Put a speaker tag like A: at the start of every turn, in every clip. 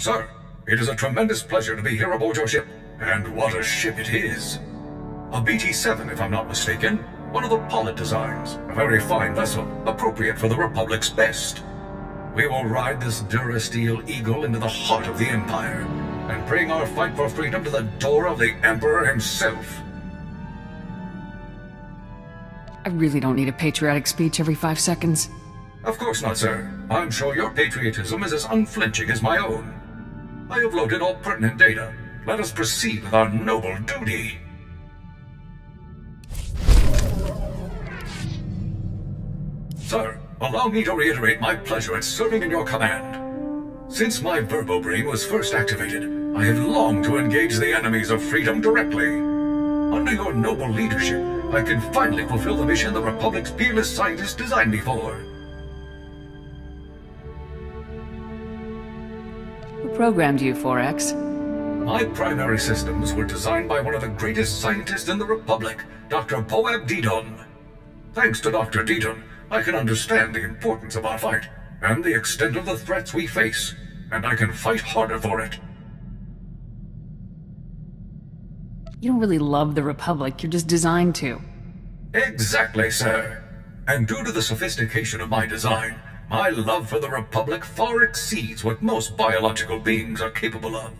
A: Sir, it is a tremendous pleasure to be here aboard your ship. And what a ship it is. A BT-7, if I'm not mistaken. One of the Pollitt designs. A very fine vessel, appropriate for the Republic's best. We will ride this Durasteel Eagle into the heart of the Empire, and bring our fight for freedom to the door of the Emperor himself.
B: I really don't need a patriotic speech every 5 seconds.
A: Of course not, sir. I'm sure your patriotism is as unflinching as my own. I have loaded all pertinent data. Let us proceed with our noble duty. Sir, allow me to reiterate my pleasure at serving in your command. Since my verbobrain was first activated, I have longed to engage the enemies of freedom directly. Under your noble leadership, I can finally fulfill the mission the Republic's fearless scientists designed me for.
B: Who programmed you, 4X?
A: My primary systems were designed by one of the greatest scientists in the Republic, Dr. Boab Didon. Thanks to Dr. Didon, I can understand the importance of our fight, and the extent of the threats we face, and I can fight harder for it.
B: You don't really love the Republic, you're just designed to.
A: Exactly, sir. And due to the sophistication of my design, my love for the Republic far exceeds what most biological beings are capable of.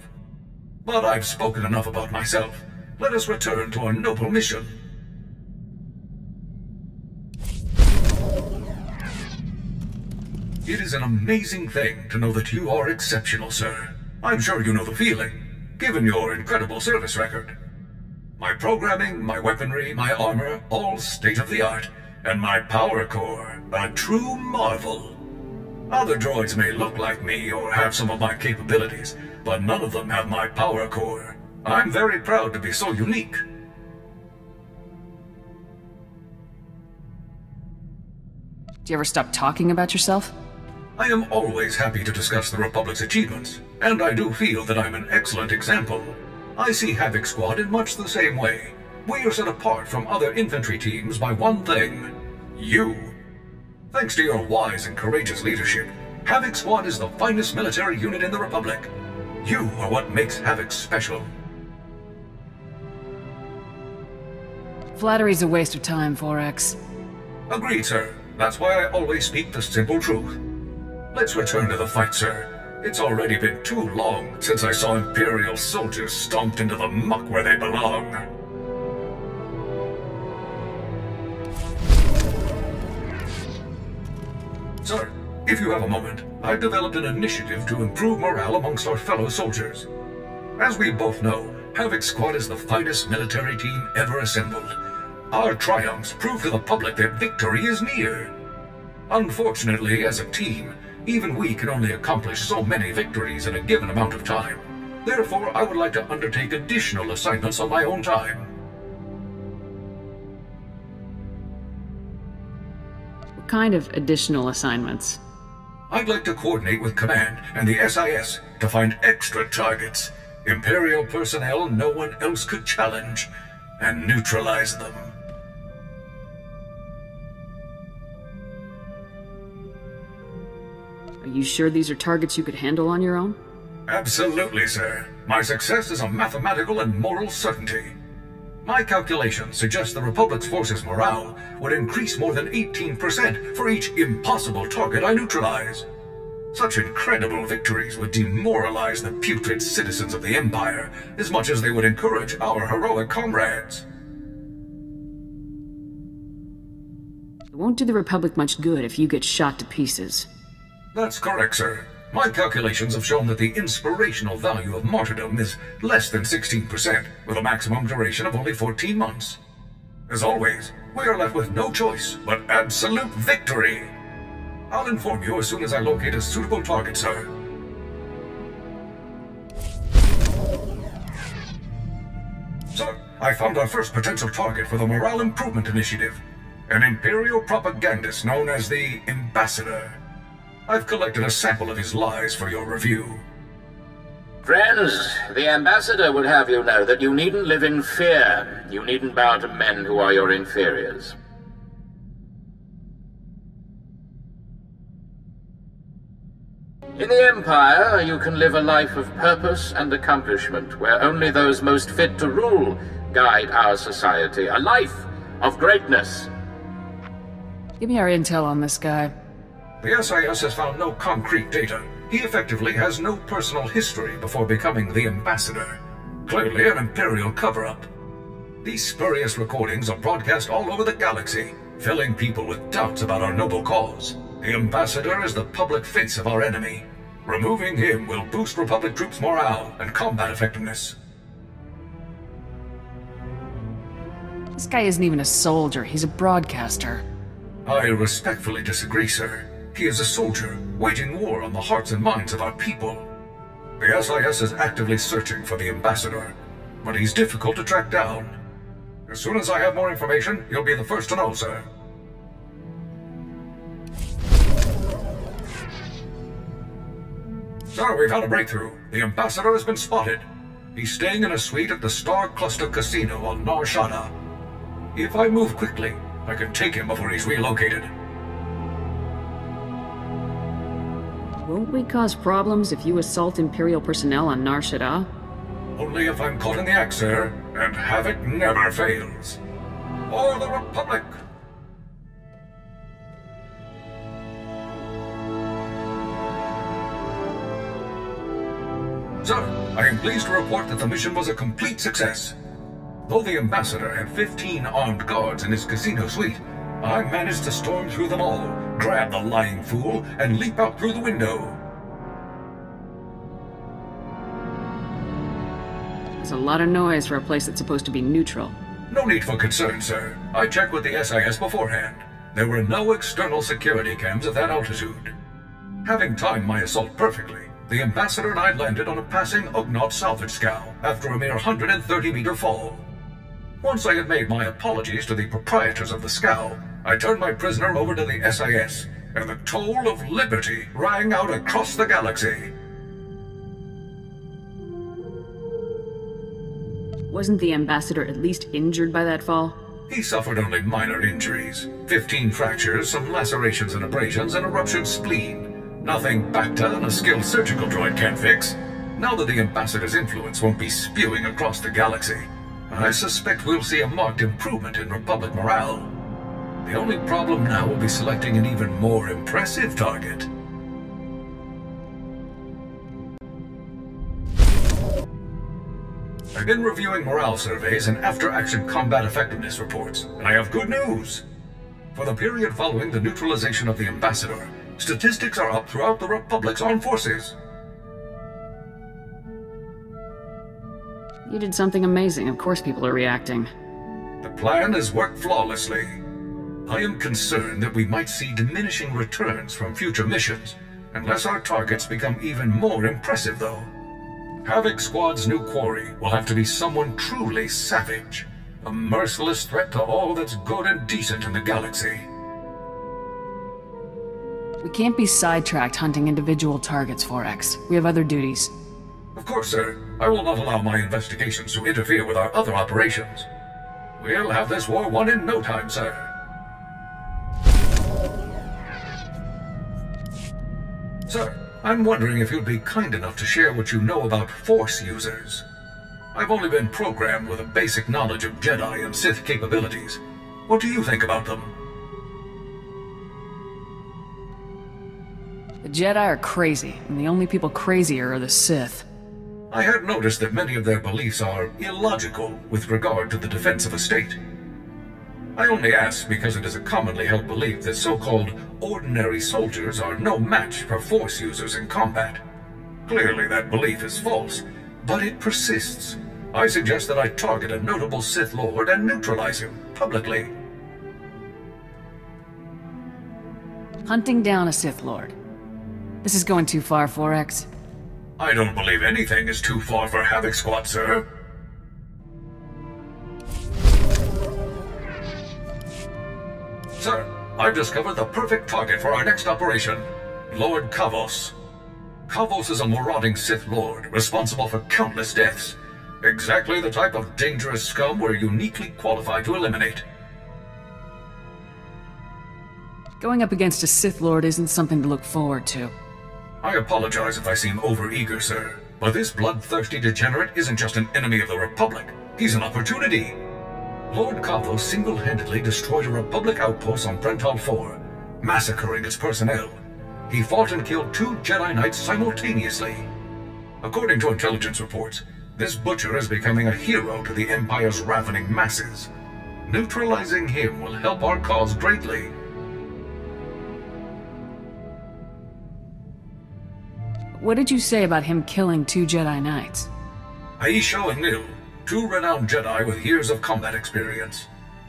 A: But I've spoken enough about myself. Let us return to our noble mission. It is an amazing thing to know that you are exceptional, sir. I'm sure you know the feeling, given your incredible service record. My programming, my weaponry, my armor, all state-of-the-art, and my power core, a true marvel. Other droids may look like me or have some of my capabilities, but none of them have my power core. I'm very proud to be so unique.
B: Do you ever stop talking about yourself?
A: I am always happy to discuss the Republic's achievements, and I do feel that I'm an excellent example. I see Havoc Squad in much the same way. We are set apart from other infantry teams by one thing: you. Thanks to your wise and courageous leadership, Havoc Squad is the finest military unit in the Republic. You are what makes Havoc special.
B: Flattery's a waste of time, 4X.
A: Agreed, sir. That's why I always speak the simple truth. Let's return to the fight, sir. It's already been too long since I saw Imperial soldiers stomped into the muck where they belong. Sir, if you have a moment, I've developed an initiative to improve morale amongst our fellow soldiers. As we both know, Havoc Squad is the finest military team ever assembled. Our triumphs prove to the public that victory is near. Unfortunately, as a team, even we can only accomplish so many victories in a given amount of time. Therefore, I would like to undertake additional assignments on my own time.
B: What kind of additional assignments?
A: I'd like to coordinate with Command and the SIS to find extra targets, Imperial personnel no one else could challenge, and neutralize them.
B: Are you sure these are targets you could handle on your own?
A: Absolutely, sir. My success is a mathematical and moral certainty. My calculations suggest the Republic's forces' morale would increase more than 18% for each impossible target I neutralize. Such incredible victories would demoralize the putrid citizens of the Empire as much as they would encourage our heroic comrades.
B: It won't do the Republic much good if you get shot to pieces.
A: That's correct, sir. My calculations have shown that the inspirational value of martyrdom is less than 16%, with a maximum duration of only 14 months. As always, we are left with no choice but absolute victory. I'll inform you as soon as I locate a suitable target, sir. Sir, I found our first potential target for the Morale Improvement Initiative. An Imperial propagandist known as the Ambassador. I've collected a sample of his lies for your review.
C: Friends, the Ambassador would have you know that you needn't live in fear. You needn't bow to men who are your inferiors. In the Empire, you can live a life of purpose and accomplishment, where only those most fit to rule guide our society. A life of greatness.
B: Give me our intel on this guy.
A: The SIS has found no concrete data. He effectively has no personal history before becoming the Ambassador. Clearly an Imperial cover-up. These spurious recordings are broadcast all over the galaxy, filling people with doubts about our noble cause. The Ambassador is the public face of our enemy. Removing him will boost Republic troops' morale and combat effectiveness.
B: This guy isn't even a soldier, he's a broadcaster.
A: I respectfully disagree, sir. He is a soldier, waging war on the hearts and minds of our people. The SIS is actively searching for the Ambassador, but he's difficult to track down. As soon as I have more information, you'll be the first to know, sir. Sir, we've had a breakthrough. The Ambassador has been spotted. He's staying in a suite at the Star Cluster Casino on Nar Shaddaa. If I move quickly, I can take him before he's relocated.
B: Won't we cause problems if you assault Imperial personnel on Nar Shaddaa?
A: Only if I'm caught in the act, sir, and havoc never fails. For the Republic! Sir, I am pleased to report that the mission was a complete success. Though the Ambassador had 15 armed guards in his casino suite, I managed to storm through them all, grab the lying fool, and leap out through the window.
B: There's a lot of noise for a place that's supposed to be neutral.
A: No need for concern, sir. I checked with the SIS beforehand. There were no external security cams at that altitude. Having timed my assault perfectly, the Ambassador and I landed on a passing Ugnaught salvage scow after a mere 130-meter fall. Once I had made my apologies to the proprietors of the scow, I turned my prisoner over to the SIS, and the toll of liberty rang out across the galaxy.
B: Wasn't the Ambassador at least injured by that fall?
A: He suffered only minor injuries. 15 fractures, some lacerations and abrasions, and a ruptured spleen. Nothing Bacta and a skilled surgical droid can't fix. Now that the Ambassador's influence won't be spewing across the galaxy, I suspect we'll see a marked improvement in Republic morale. The only problem now will be selecting an even more impressive target. I've been reviewing morale surveys and after-action combat effectiveness reports, and I have good news. For the period following the neutralization of the Ambassador, statistics are up throughout the Republic's armed forces.
B: You did something amazing. Of course people are reacting.
A: The plan has worked flawlessly. I am concerned that we might see diminishing returns from future missions, unless our targets become even more impressive, though. Havoc Squad's new quarry will have to be someone truly savage, a merciless threat to all that's good and decent in the galaxy.
B: We can't be sidetracked hunting individual targets, 4X. We have other duties.
A: Of course, sir. I will not allow my investigations to interfere with our other operations. We'll have this war won in no time, sir. Sir, I'm wondering if you'd be kind enough to share what you know about Force users. I've only been programmed with a basic knowledge of Jedi and Sith capabilities. What do you think about them?
B: The Jedi are crazy, and the only people crazier are the Sith.
A: I had noticed that many of their beliefs are illogical with regard to the defense of a state. I only ask because it is a commonly held belief that so-called ordinary soldiers are no match for Force users in combat. Clearly that belief is false, but it persists. I suggest that I target a notable Sith Lord and neutralize him, publicly.
B: Hunting down a Sith Lord. This is going too far, 4X.
A: I don't believe anything is too far for Havoc Squad, sir. Sir, I've discovered the perfect target for our next operation. Lord Kavos. Kavos is a marauding Sith Lord, responsible for countless deaths. Exactly the type of dangerous scum we're uniquely qualified to eliminate.
B: Going up against a Sith Lord isn't something to look forward to.
A: I apologize if I seem overeager, sir, but this bloodthirsty degenerate isn't just an enemy of the Republic. He's an opportunity. Lord Kavos single-handedly destroyed a Republic outpost on Brental 4, massacring its personnel. He fought and killed 2 Jedi Knights simultaneously. According to intelligence reports, this butcher is becoming a hero to the Empire's ravening masses. Neutralizing him will help our cause greatly.
B: What did you say about him killing 2 Jedi Knights?
A: Aisho and Nil, 2 renowned Jedi with years of combat experience.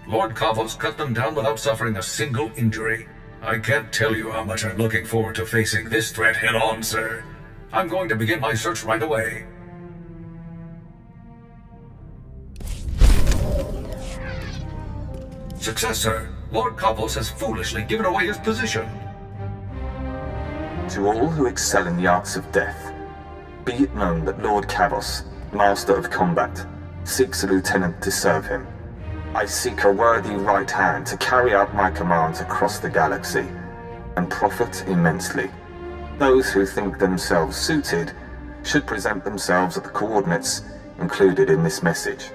A: Lord Kavos cut them down without suffering a single injury. I can't tell you how much I'm looking forward to facing this threat head-on, sir. I'm going to begin my search right away. Success, sir. Lord Kavos has foolishly given away his position.
D: To all who excel in the arts of death, be it known that Lord Kavos, Master of Combat, seeks a lieutenant to serve him. I seek a worthy right hand to carry out my commands across the galaxy, and profit immensely. Those who think themselves suited should present themselves at the coordinates included in this message.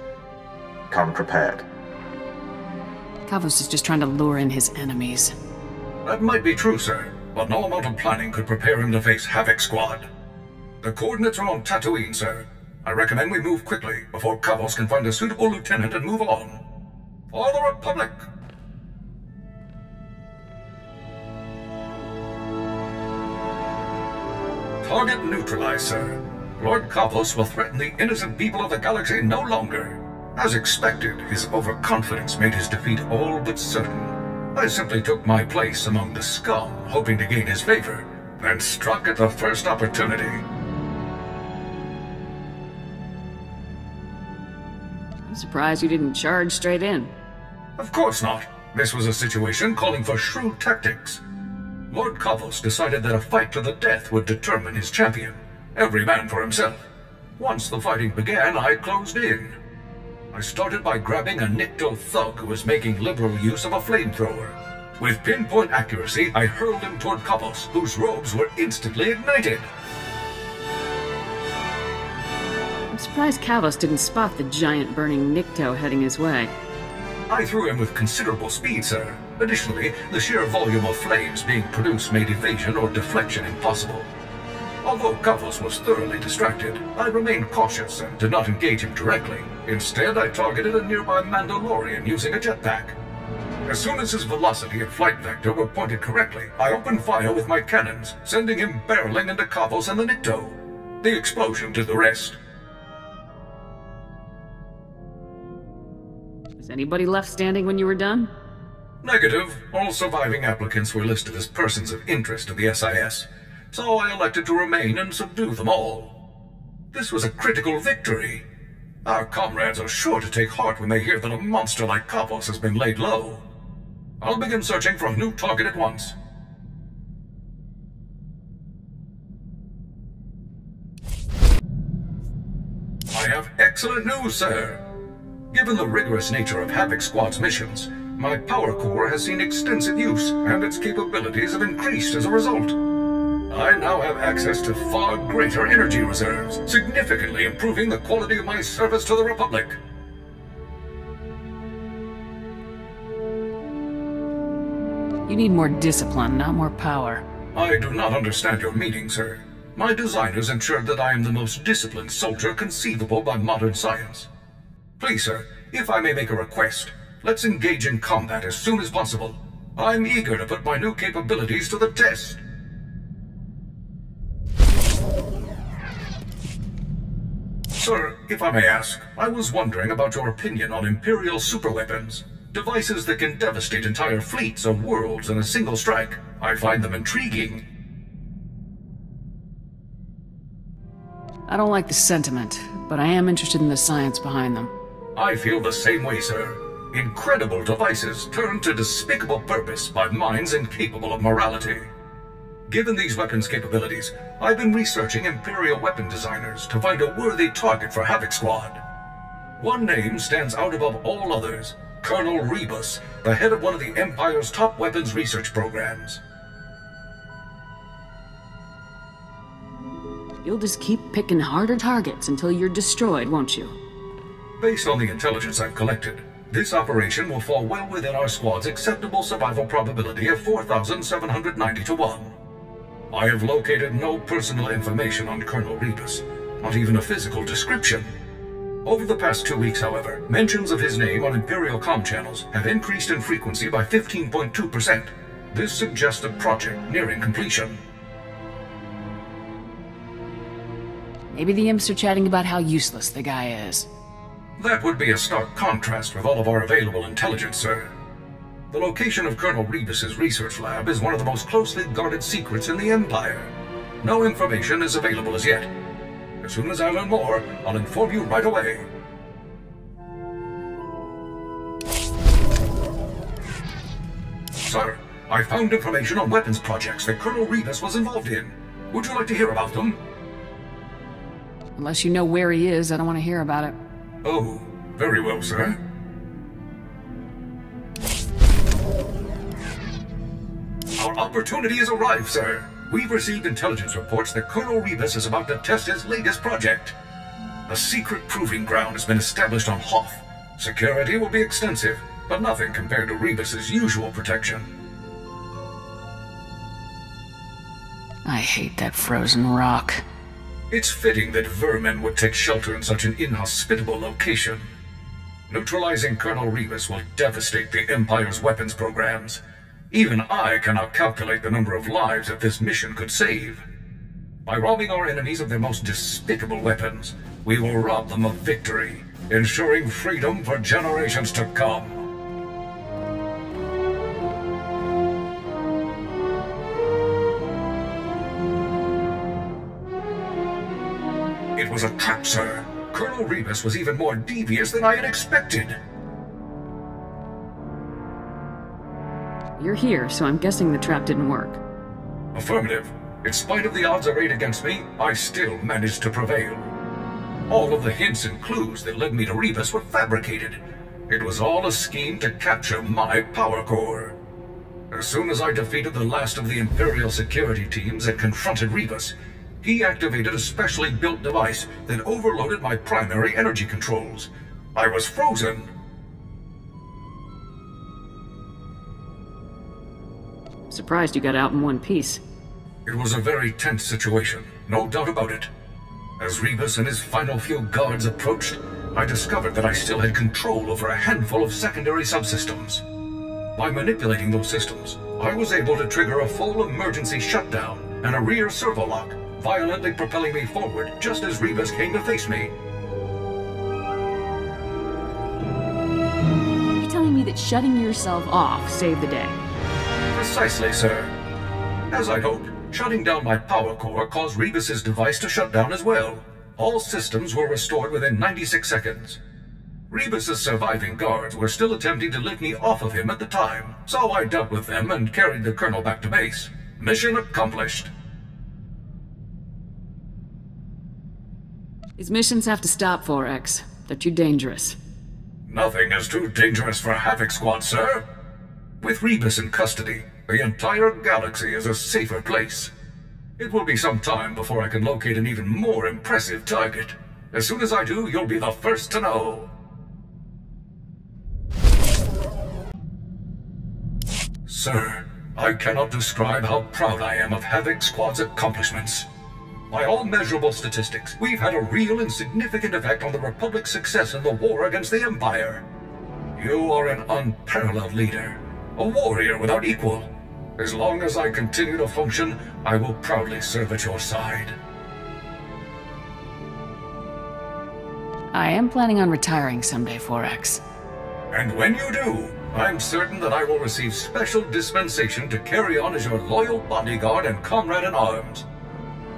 D: Come prepared.
B: Kavos is just trying to lure in his enemies.
A: That might be true, sir, but no amount of planning could prepare him to face Havoc Squad. The coordinates are on Tatooine, sir. I recommend we move quickly before Kavos can find a suitable lieutenant and move on. For the Republic! Target neutralized, sir. Lord Kavos will threaten the innocent people of the galaxy no longer. As expected, his overconfidence made his defeat all but certain. I simply took my place among the scum, hoping to gain his favor, and struck at the first opportunity.
B: I'm surprised you didn't charge straight in.
A: Of course not. This was a situation calling for shrewd tactics. Lord Kavos decided that a fight to the death would determine his champion. Every man for himself. Once the fighting began, I closed in. I started by grabbing a Nikto thug who was making liberal use of a flamethrower. With pinpoint accuracy, I hurled him toward Kavos, whose robes were instantly ignited.
B: I'm surprised Kavos didn't spot the giant burning Nikto heading his way.
A: I threw him with considerable speed, sir. Additionally, the sheer volume of flames being produced made evasion or deflection impossible. Although Kavos was thoroughly distracted, I remained cautious and did not engage him directly. Instead, I targeted a nearby Mandalorian using a jetpack. As soon as his velocity and flight vector were pointed correctly, I opened fire with my cannons, sending him barreling into Kavos and the Nikto. The explosion did the rest.
B: Was anybody left standing when you were done?
A: Negative. All surviving applicants were listed as persons of interest to the SIS, so I elected to remain and subdue them all. This was a critical victory. Our comrades are sure to take heart when they hear that a monster like Kavos has been laid low. I'll begin searching for a new target at once. I have excellent news, sir. Given the rigorous nature of Havoc Squad's missions, my power core has seen extensive use, and its capabilities have increased as a result. I now have access to far greater energy reserves, significantly improving the quality of my service to the Republic.
B: You need more discipline, not more power.
A: I do not understand your meaning, sir. My designers ensured that I am the most disciplined soldier conceivable by modern science. Please, sir, if I may make a request, let's engage in combat as soon as possible. I'm eager to put my new capabilities to the test. Sir, if I may ask, I was wondering about your opinion on Imperial superweapons. Devices that can devastate entire fleets or worlds in a single strike. I find them intriguing.
B: I don't like the sentiment, but I am interested in the science behind them.
A: I feel the same way, sir. Incredible devices turned to despicable purpose by minds incapable of morality. Given these weapons' capabilities, I've been researching Imperial weapon designers to find a worthy target for Havoc Squad. One name stands out above all others: Colonel Rebus, the head of one of the Empire's top weapons research programs.
B: You'll just keep picking harder targets until you're destroyed, won't you?
A: Based on the intelligence I've collected, this operation will fall well within our squad's acceptable survival probability of 4,790 to 1. I have located no personal information on Colonel Rebus, not even a physical description. Over the past 2 weeks, however, mentions of his name on Imperial comm channels have increased in frequency by 15.2%. This suggests a project nearing completion.
B: Maybe the imps are chatting about how useless the guy is.
A: That would be a stark contrast with all of our available intelligence, sir. The location of Colonel Rebus's research lab is one of the most closely guarded secrets in the Empire. No information is available as yet. As soon as I learn more, I'll inform you right away. Sir, I found information on weapons projects that Colonel Rebus was involved in. Would you like to hear about them?
B: Unless you know where he is, I don't want to hear about it.
A: Oh, very well, sir. Our opportunity has arrived, sir. We've received intelligence reports that Colonel Rebus is about to test his latest project. A secret proving ground has been established on Hoth. Security will be extensive, but nothing compared to Rebus's usual protection.
B: I hate that frozen rock.
A: It's fitting that vermin would take shelter in such an inhospitable location. Neutralizing Colonel Rebus will devastate the Empire's weapons programs. Even I cannot calculate the number of lives that this mission could save. By robbing our enemies of their most despicable weapons, we will rob them of victory, ensuring freedom for generations to come. It was a trap, sir. Colonel Rebus was even more devious than I had expected.
B: You're here, so I'm guessing the trap didn't work.
A: Affirmative. In spite of the odds arrayed against me, I still managed to prevail. All of the hints and clues that led me to Rebus were fabricated. It was all a scheme to capture my power core. As soon as I defeated the last of the Imperial security teams that confronted Rebus, he activated a specially built device that overloaded my primary energy controls. I was frozen.
B: Surprised you got out in one piece.
A: It was a very tense situation, no doubt about it. As Rebus and his final few guards approached, I discovered that I still had control over a handful of secondary subsystems. By manipulating those systems, I was able to trigger a full emergency shutdown and a rear servo lock, violently propelling me forward just as Rebus came to face me.
B: You're telling me that shutting yourself off saved the day?
A: Precisely, sir. As I'd hoped, shutting down my power core caused Rebus's device to shut down as well. All systems were restored within 96 seconds. Rebus's surviving guards were still attempting to lift me off of him at the time, so I dealt with them and carried the colonel back to base. Mission accomplished.
B: These missions have to stop, 4X. They're too dangerous.
A: Nothing is too dangerous for Havoc Squad, sir. With Rebus in custody, the entire galaxy is a safer place. It will be some time before I can locate an even more impressive target. As soon as I do, you'll be the first to know. Sir, I cannot describe how proud I am of Havoc Squad's accomplishments. By all measurable statistics, we've had a real and significant effect on the Republic's success in the war against the Empire. You are an unparalleled leader. A warrior without equal. As long as I continue to function, I will proudly serve at your side.
B: I am planning on retiring someday, 4X.
A: And when you do, I'm certain that I will receive special dispensation to carry on as your loyal bodyguard and comrade in arms.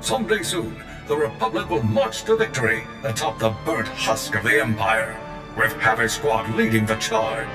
A: Someday soon, the Republic will march to victory atop the burnt husk of the Empire, with Havoc Squad leading the charge.